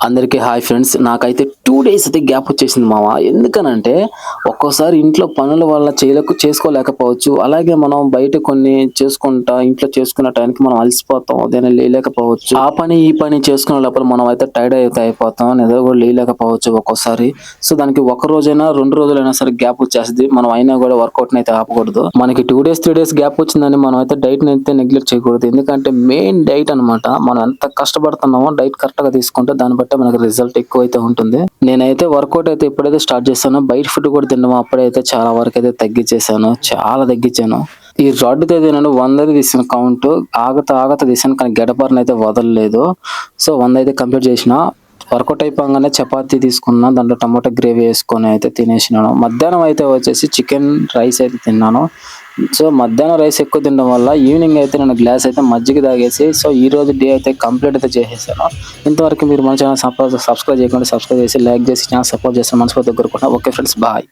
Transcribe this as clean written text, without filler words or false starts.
అందరికీ hi friends. నాకైతే 2 days అయితే గ్యాప్ వచ్చేసింది మామ. ఎందుకనంటే ఒక్కోసారి ఇంట్లో పనుల వల్ల చేసుకోలేకపోవచ్చు. అలాగే మనం బయట కొన్ని చేసుకుంటా ఇంట్లో చేసుకునే టైంకి మనం అలసిపోతాం. ఉదయాన్నే లేయలేకపోవచ్చు. ఆ పని ఈ పని చేసుకునే లోపల మనం అయితే టైర్డ్ అయితే అయిపోతాం. నిద్ర కూడా లేయలేకపోవచ్చు ఒక్కోసారి. సో దానికి ఒక రోజైనా 2 రోజులైనా సరే గ్యాప్ వచ్చేస్తది. మనం అయినా కూడా వర్కౌట్‌ని అయితే ఆపకూడదు. మనకి 2 డేస్ 3 డేస్ గ్యాప్ వచ్చిందని మనం అయితే డైట్‌ని అయితే నెగ్లెక్ట్ చేయకూడదు. ఎందుకంటే మెయిన్ డైట్ అన్నమాట. మనం ఎంత కష్టపడుతున్నామో డైట్ కరెక్ట్‌గా తీసుకుంటే దాన్ని బట్టే మనకి రిజల్ట్ ఎక్కువైతే ఉంటుంది. నేనైతే వర్కౌట్ అయితే ఎప్పుడైతే స్టార్ట్ చేశానో బయట ఫుడ్ కూడా తినడం అప్పుడైతే చాలా వరకు అయితే తగ్గించేశాను. చాలా తగ్గించాను. ఈ రాడ్‌తో అయితే నేను 100 తీసాను కౌంట్. ఆగతా తీసాను కానీ గడ్డపారనైతే వదలలేదు. సో 100 అయితే కంప్లీట్ చేసిన. వర్కౌట్ అయిపోగానే చపాతీ తీసుకున్నా. దాంట్లో టమాటా గ్రేవీ వేసుకొని అయితే తినేసినాను. మధ్యాహ్నం అయితే వచ్చేసి చికెన్ రైస్ అయితే తిన్నాను. సో మధ్యాహ్నం రైస్ ఎక్కువ తినడం వల్ల ఈవినింగ్ అయితే నేను గ్లాస్ అయితే మజ్జిగ తాగేసి సో ఈ రోజు డే అయితే కంప్లీట్ అయితే చేసేసాను. ఇంతవరకు మీరు మన ఛానల్ సబ్స్క్రైబ్ చేయకుండా సబ్స్క్రైబ్ చేసి లైక్ చేసి ఛానల్ సపోర్ట్ చేస్తాను మనస్ఫూర్తిగా కోరుకుంటున్నాను. Okay friends, bye.